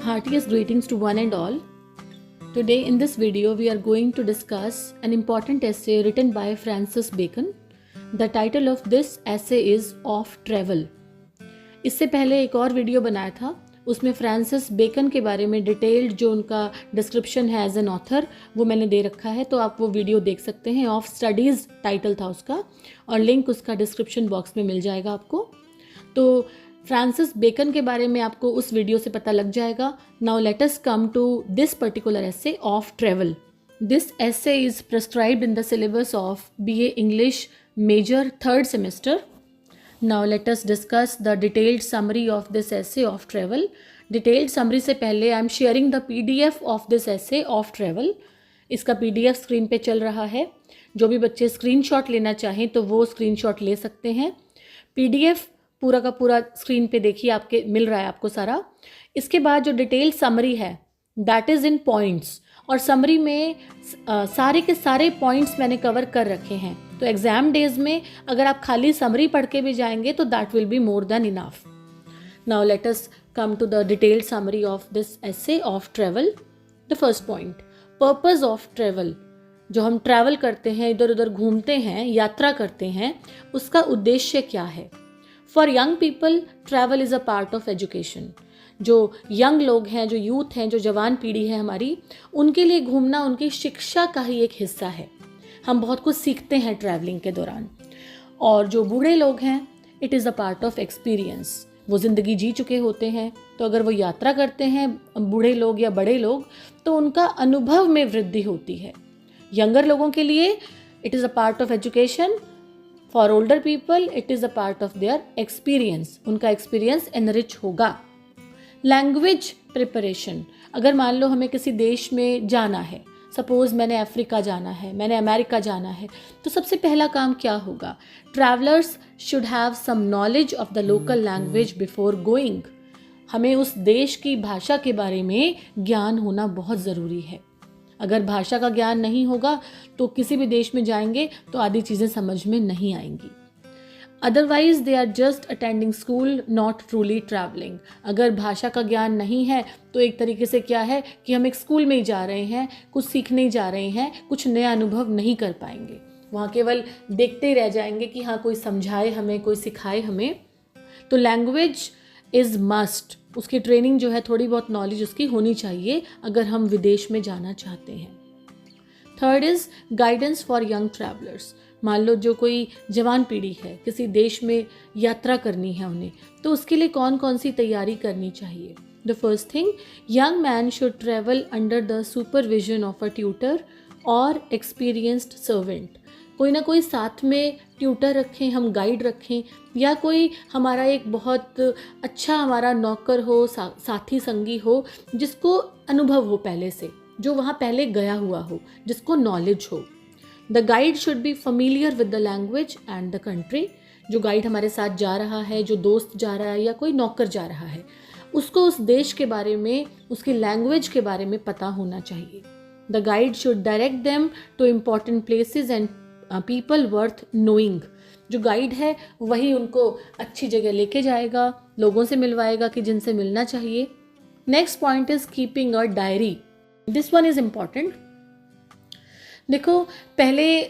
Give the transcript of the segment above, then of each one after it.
Heartiest greetings to one and all. Today in this video we are going to discuss an important essay written by Francis Bacon. The title of this essay is Of Travel. इससे पहले एक और video बनाया था, उसमें Francis bacon के बारे में डिटेल्ड जो उनका डिस्क्रिप्शन है एज एन ऑथर वो मैंने दे रखा है, तो आप वो वीडियो देख सकते हैं. ऑफ स्टडीज़ टाइटल था उसका और लिंक उसका डिस्क्रिप्शन बॉक्स में मिल जाएगा आपको. तो फ्रांसिस बेकन के बारे में आपको उस वीडियो से पता लग जाएगा. Now let us come to this particular essay of travel. This essay is prescribed in the syllabus of BA English major third semester. Now let us discuss the detailed summary of this essay of travel. Detailed summary से पहले I am sharing the PDF of this essay of travel. इसका PDF screen पे चल रहा है. जो भी बच्चे स्क्रीनशॉट लेना चाहें तो वो स्क्रीनशॉट ले सकते हैं. PDF पूरा का पूरा स्क्रीन पे देखिए, आपके मिल रहा है आपको सारा. इसके बाद जो डिटेल्ड समरी है दैट इज़ इन पॉइंट्स, और समरी में सारे के सारे पॉइंट्स मैंने कवर कर रखे हैं. तो एग्ज़ाम डेज में अगर आप खाली समरी पढ़ के भी जाएंगे तो that will be more than enough. Now let us come to the detailed summary of this essay of travel. The first point, purpose of travel. जो हम ट्रैवल करते हैं, इधर उधर घूमते हैं, यात्रा करते हैं, उसका उद्देश्य क्या है. For young people travel is a part of education. जो यंग लोग हैं, जो यूथ हैं, जो जवान पीढ़ी है हमारी, उनके लिए घूमना उनकी शिक्षा का ही एक हिस्सा है. हम बहुत कुछ सीखते हैं ट्रैवलिंग के दौरान. और जो बूढ़े लोग हैं, it is a part of experience. वो ज़िंदगी जी चुके होते हैं, तो अगर वो यात्रा करते हैं बूढ़े लोग या बड़े लोग, तो उनका अनुभव में वृद्धि होती है. यंगर लोगों के लिए it is a part of education. For older people it is a part of their experience. उनका एक्सपीरियंस एनरिच होगा. Language preparation. अगर मान लो हमें किसी देश में जाना है, सपोज़ मैंने अफ्रीका जाना है, मैंने अमेरिका जाना है, तो सबसे पहला काम क्या होगा. Travellers should have some knowledge of the local language before going. हमें उस देश की भाषा के बारे में ज्ञान होना बहुत ज़रूरी है. अगर भाषा का ज्ञान नहीं होगा तो किसी भी देश में जाएंगे तो आधी चीज़ें समझ में नहीं आएंगी. Otherwise they are just attending school, not truly travelling. अगर भाषा का ज्ञान नहीं है तो एक तरीके से क्या है कि हम एक स्कूल में ही जा रहे हैं, कुछ सीखने ही जा रहे हैं, कुछ नया अनुभव नहीं कर पाएंगे. वहाँ केवल देखते ही रह जाएंगे कि हाँ कोई समझाए हमें, कोई सिखाए हमें. तो लैंग्वेज इज़ मस्ट. उसकी ट्रेनिंग जो है, थोड़ी बहुत नॉलेज उसकी होनी चाहिए अगर हम विदेश में जाना चाहते हैं. Third is guidance for young travellers. मान लो जो कोई जवान पीढ़ी है, किसी देश में यात्रा करनी है उन्हें, तो उसके लिए कौन कौन सी तैयारी करनी चाहिए. The first thing, young man should travel under the supervision of a tutor और एक्सपीरियंस्ड सर्वेंट. कोई ना कोई साथ में ट्यूटर रखें, हम गाइड रखें, या कोई हमारा एक बहुत अच्छा हमारा नौकर हो, साथी संगी हो, जिसको अनुभव हो पहले से, जो वहाँ पहले गया हुआ हो, जिसको नॉलेज हो. The guide should be familiar with the language and the country. जो गाइड हमारे साथ जा रहा है, जो दोस्त जा रहा है या कोई नौकर जा रहा है, उसको उस देश के बारे में, उसकी लैंग्वेज के बारे में पता होना चाहिए. The guide should direct them to important places and people worth knowing. जो गाइड है वही उनको अच्छी जगह लेके जाएगा, लोगों से मिलवाएगा कि जिनसे मिलना चाहिए. Next point is keeping a diary. This one is important. देखो, पहले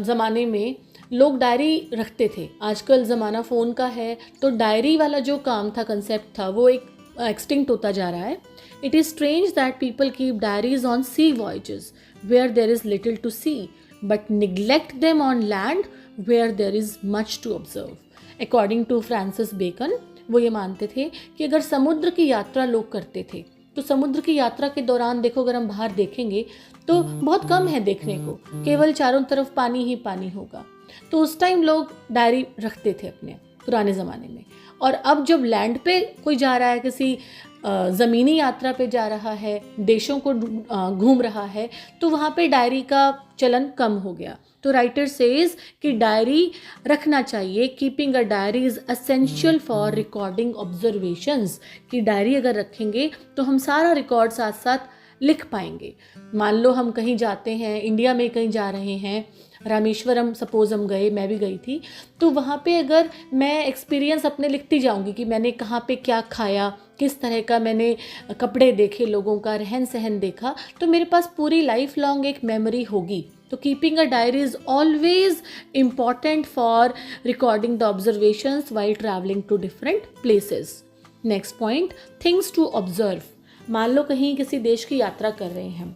ज़माने में लोग डायरी रखते थे. आजकल ज़माना फ़ोन का है, तो डायरी वाला जो काम था, कंसेप्ट था, वो एक एक्सटिंक्ट होता जा रहा है. It is strange that people keep diaries on sea voyages where there is little to see, but neglect them on land where there is much to observe. According to Francis Bacon, वो ये मानते थे कि अगर समुद्र की यात्रा लोग करते थे, तो समुद्र की यात्रा के दौरान देखो, अगर हम बाहर देखेंगे तो बहुत कम है देखने को, केवल चारों तरफ पानी ही पानी होगा. तो उस टाइम लोग डायरी रखते थे अपने पुराने ज़माने में. और अब जब लैंड पे कोई जा रहा है, किसी ज़मीनी यात्रा पे जा रहा है, देशों को घूम रहा है, तो वहाँ पे डायरी का चलन कम हो गया. तो राइटर सेज कि डायरी रखना चाहिए. Keeping a diary is essential for recording observations. कि डायरी अगर रखेंगे तो हम सारा रिकॉर्ड साथ साथ लिख पाएंगे. मान लो हम कहीं जाते हैं, इंडिया में कहीं जा रहे हैं, रामेश्वरम सपोज हम गए, मैं भी गई थी, तो वहाँ पे अगर मैं एक्सपीरियंस अपने लिखती जाऊँगी कि मैंने कहाँ पे क्या खाया, किस तरह का मैंने कपड़े देखे, लोगों का रहन सहन देखा, तो मेरे पास पूरी लाइफ लॉन्ग एक मेमोरी होगी. तो keeping a diary is always important for recording the observations while travelling to different places. Next point, things to observe. मान लो कहीं किसी देश की यात्रा कर रहे हैं,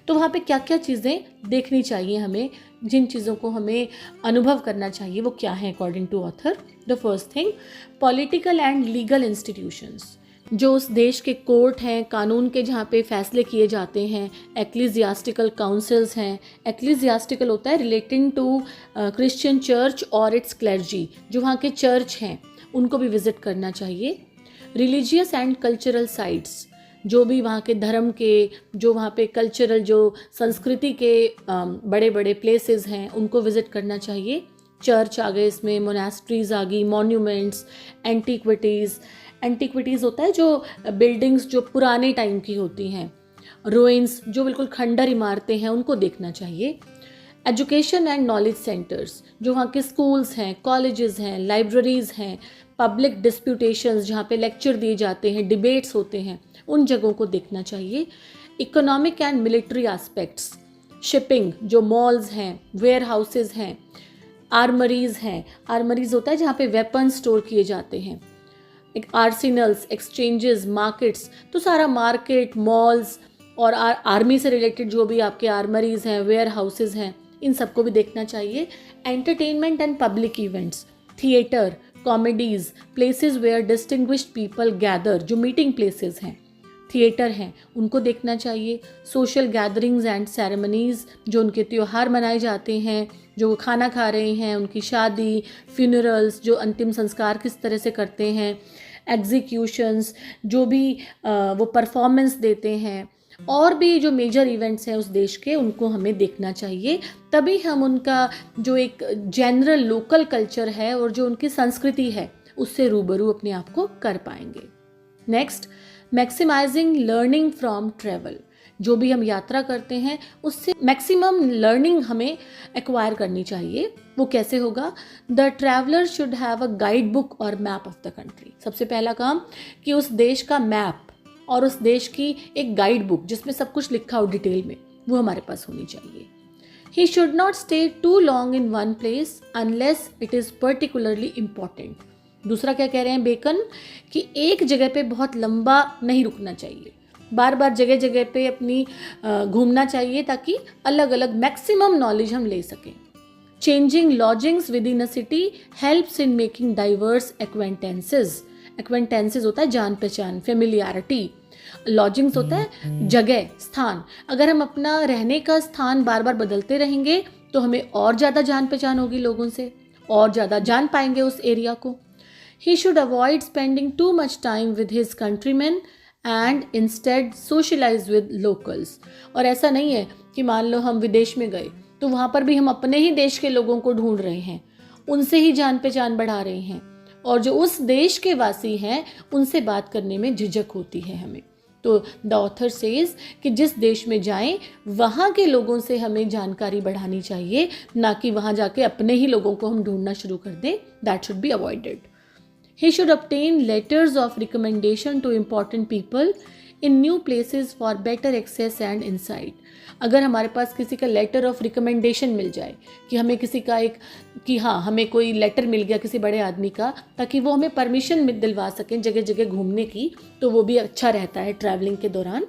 तो वहाँ पे क्या क्या चीज़ें देखनी चाहिए हमें, जिन चीज़ों को हमें अनुभव करना चाहिए, वो क्या है according to author. The first thing, political and legal institutions. जो उस देश के कोर्ट हैं, कानून के जहाँ पे फैसले किए जाते हैं. एक्लीजियास्टिकल काउंसिल्स हैं. एक्लीजियास्टिकल होता है रिलेटिंग टू क्रिश्चियन चर्च और इट्स क्लर्जी. जो वहाँ के चर्च हैं उनको भी विजिट करना चाहिए. रिलीजियस एंड कल्चरल साइट्स, जो भी वहाँ के धर्म के, जो वहाँ पे कल्चरल, जो संस्कृति के बड़े बड़े प्लेसेस हैं, उनको विज़िट करना चाहिए. चर्च आ गए इसमें, मोनास्ट्रीज आ गई, मॉन्यूमेंट्स, एंटीक्विटीज़. एंटीक्विटीज़ होता है जो बिल्डिंग्स जो पुराने टाइम की होती हैं. रुइंस, जो बिल्कुल खंडर इमारतें हैं, उनको देखना चाहिए. एजुकेशन एंड नॉलेज सेंटर्स, जो वहाँ के स्कूल्स हैं, कॉलेजेस हैं, लाइब्रेरीज़ हैं. पब्लिक डिस्प्यूटेशंस, जहाँ पे लेक्चर दिए जाते हैं, डिबेट्स होते हैं, उन जगहों को देखना चाहिए. Economic and military aspects, shipping, जो मॉल्स हैं, वेयर हाउसेज हैं, आर्मरीज हैं. आर्मरीज होता है जहाँ पे वेपन स्टोर किए जाते हैं. Arsenal's, exchanges, markets. तो सारा मार्केट, मॉल्स और आर्मी से रिलेटेड जो भी आपके आर्मरीज हैं, वेयर हाउसेज हैं, इन सबको भी देखना चाहिए. Entertainment and public events, theatre, comedies, places where distinguished people gather, जो मीटिंग प्लेसेस हैं, थिएटर हैं, उनको देखना चाहिए. सोशल गैदरिंग्स एंड सेरेमनीज़, जो उनके त्यौहार मनाए जाते हैं, जो वो खाना खा रहे हैं, उनकी शादी, फ्यूनरल्स, जो अंतिम संस्कार किस तरह से करते हैं, एग्जीक्यूशंस, जो भी वो परफॉर्मेंस देते हैं, और भी जो मेजर इवेंट्स हैं उस देश के, उनको हमें देखना चाहिए. तभी हम उनका जो एक जनरल लोकल कल्चर है और जो उनकी संस्कृति है, उससे रूबरू अपने आप को कर पाएंगे. Next, maximising learning from travel. जो भी हम यात्रा करते हैं उससे मैक्सिमम लर्निंग हमें एक्वायर करनी चाहिए. वो कैसे होगा? The traveller should have a guide book और मैप ऑफ द कंट्री. सबसे पहला काम कि उस देश का मैप और उस देश की एक गाइड बुक जिसमें सब कुछ लिखा हो डिटेल में, वो हमारे पास होनी चाहिए. He should not stay too long in one place unless it is particularly important. दूसरा क्या कह रहे हैं बेकन, कि एक जगह पे बहुत लंबा नहीं रुकना चाहिए, बार बार जगह जगह पे अपनी घूमना चाहिए ताकि अलग अलग मैक्सिमम नॉलेज हम ले सकें. Changing lodgings within a city helps in making diverse acquaintances. Acquaintances होता है जान पहचान, फेमिलियरिटी. लॉजिंग्स होता है जगह, स्थान. अगर हम अपना रहने का स्थान बार बार बदलते रहेंगे तो हमें और ज़्यादा जान पहचान होगी लोगों से, और ज़्यादा जान पाएंगे उस एरिया को. He should avoid spending too much time with his countrymen and instead socialize with locals. और ऐसा नहीं है कि मान लो हम विदेश में गए तो वहाँ पर भी हम अपने ही देश के लोगों को ढूंढ रहे हैं, उनसे ही जान पहचान बढ़ा रहे हैं, और जो उस देश के वासी हैं उनसे बात करने में झिझक होती है हमें. तो द ऑथर सेज कि जिस देश में जाएं वहाँ के लोगों से हमें जानकारी बढ़ानी चाहिए, ना कि वहाँ जाके अपने ही लोगों को हम ढूंढना शुरू कर दें. That should be avoided. He should obtain letters of recommendation to important people in new places for better access and insight. अगर हमारे पास किसी का लेटर ऑफ रिकमेंडेशन मिल जाए कि हमें किसी का एक, कि हाँ हमें कोई लेटर मिल गया किसी बड़े आदमी का, ताकि वो हमें परमिशन दिलवा सकें जगह जगह घूमने की, तो वो भी अच्छा रहता है ट्रैवलिंग के दौरान.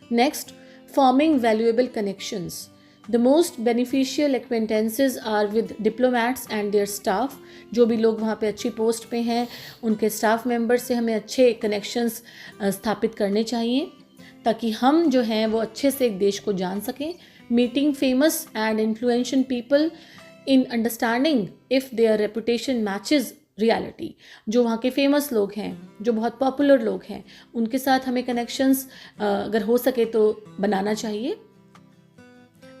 Next, forming valuable connections. The most beneficial acquaintances are with diplomats and their staff. जो भी लोग वहाँ पे अच्छी पोस्ट पे हैं, उनके स्टाफ मेंबर्स से हमें अच्छे कनेक्शंस स्थापित करने चाहिए ताकि हम जो हैं वो अच्छे से एक देश को जान सकें. Meeting famous and influential people in understanding if their reputation matches reality. जो वहाँ के फेमस लोग हैं, जो बहुत पॉपुलर लोग हैं, उनके साथ हमें कनेक्शंस अगर हो सके तो बनाना चाहिए.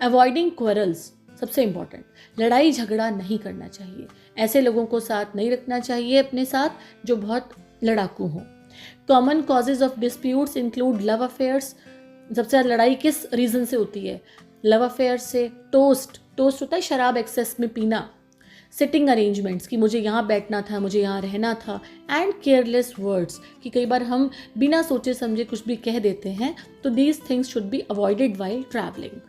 अवॉइडिंग क्वेरल्स, सबसे इम्पॉर्टेंट, लड़ाई झगड़ा नहीं करना चाहिए. ऐसे लोगों को साथ नहीं रखना चाहिए अपने साथ जो बहुत लड़ाकू हों. Common causes of disputes include love affairs. सबसे ज़्यादा लड़ाई किस रीज़न से होती है? लव अफेयर से. टोस्ट, टोस्ट होता है शराब एक्सेस में पीना, सिटिंग अरेंजमेंट्स कि मुझे यहाँ बैठना था, मुझे यहाँ रहना था, एंड केयरलेस वर्ड्स कि कई बार हम बिना सोचे समझे कुछ भी कह देते हैं. तो these things should be avoided while travelling.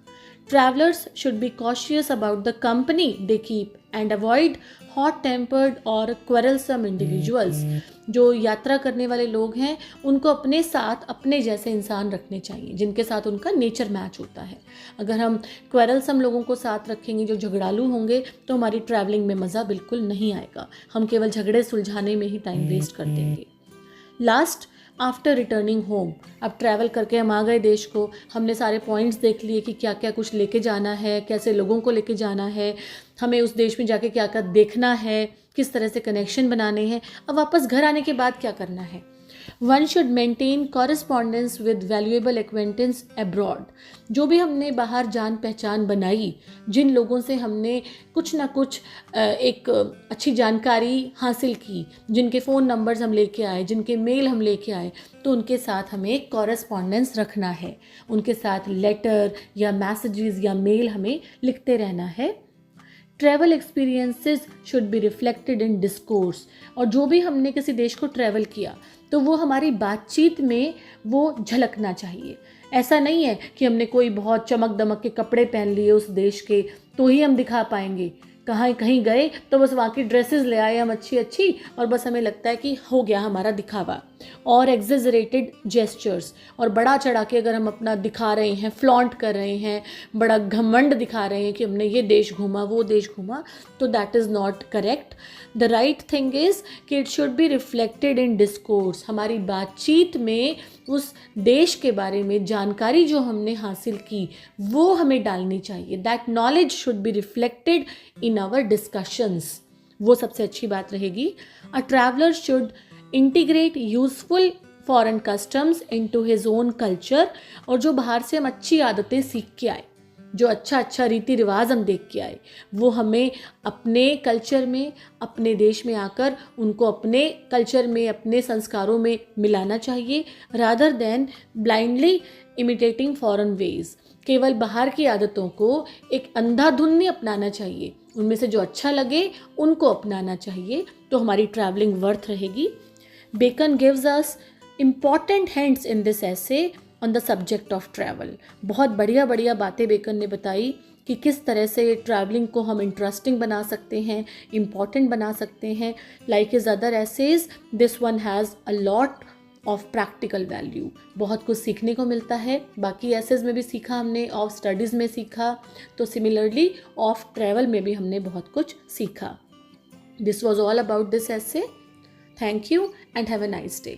Travelers should be cautious about the company they keep and avoid hot-tempered or quarrelsome individuals. जो यात्रा करने वाले लोग हैं उनको अपने साथ अपने जैसे इंसान रखने चाहिए जिनके साथ उनका नेचर मैच होता है. अगर हम क्वेरलसम लोगों को साथ रखेंगे जो झगड़ालू होंगे तो हमारी ट्रैवलिंग में मज़ा बिल्कुल नहीं आएगा. हम केवल झगड़े सुलझाने में ही टाइम वेस्ट कर देंगे. लास्ट, आफ्टर रिटर्निंग होम, अब ट्रैवल करके हम आ गए देश को, हमने सारे पॉइंट्स देख लिए कि क्या क्या कुछ लेके जाना है, कैसे लोगों को लेके जाना है, हमें उस देश में जाके क्या क्या देखना है, किस तरह से कनेक्शन बनाने हैं. अब वापस घर आने के बाद क्या करना है. One should maintain correspondence with valuable acquaintance abroad. जो भी हमने बाहर जान पहचान बनाई, जिन लोगों से हमने कुछ ना कुछ एक अच्छी जानकारी हासिल की, जिनके फ़ोन नंबर्स हम लेके आए, जिनके मेल हम लेके आए, तो उनके साथ हमें एक कॉरेस्पॉन्डेंस रखना है. उनके साथ लेटर या मैसेजेस या मेल हमें लिखते रहना है. Travel experiences should be reflected in discourse. और जो भी हमने किसी देश को ट्रैवल किया तो वो हमारी बातचीत में वो झलकना चाहिए. ऐसा नहीं है कि हमने कोई बहुत चमक दमक के कपड़े पहन लिए उस देश के तो ही हम दिखा पाएंगे. कहीं गए तो बस वहाँ की ड्रेसेस ले आए हम अच्छी अच्छी और बस हमें लगता है कि हो गया हमारा दिखावा. और एग्जेजरेटेड जेस्चर्स, और बड़ा चढ़ा के अगर हम अपना दिखा रहे हैं, फ्लॉन्ट कर रहे हैं, बड़ा घमंड दिखा रहे हैं कि हमने ये देश घूमा वो देश घूमा, तो that is not correct. The right thing is कि it should be reflected in discourse. हमारी बातचीत में उस देश के बारे में जानकारी जो हमने हासिल की वो हमें डालनी चाहिए. That knowledge should be reflected in our discussions. वो सबसे अच्छी बात रहेगी. A traveller should integrate useful foreign customs into his own culture. और जो बाहर से हम अच्छी आदतें सीख के आए, जो अच्छा रीति रिवाज हम देख के आए, वो हमें अपने कल्चर में, अपने देश में आकर उनको अपने कल्चर में, अपने संस्कारों में मिलाना चाहिए. Rather than blindly imitating foreign ways. केवल बाहर की आदतों को एक अंधाधुन नहीं अपनाना चाहिए. उनमें से जो अच्छा लगे उनको अपनाना चाहिए, तो हमारी ट्रैवलिंग वर्थ रहेगी. Bacon gives us important hints in this essay on the subject of travel. बहुत बढ़िया बातें बेकन ने बताई कि किस तरह से ट्रैवलिंग को हम इंटरेस्टिंग बना सकते हैं, इम्पॉर्टेंट बना सकते हैं. Like his other essays, this one has a lot of practical value. बहुत कुछ सीखने को मिलता है. बाकी एसेज में भी सीखा हमने, ऑफ स्टडीज़ में सीखा, तो सिमिलरली ऑफ ट्रैवल में भी हमने बहुत कुछ सीखा. This was all about this essay. Thank you and have a nice day.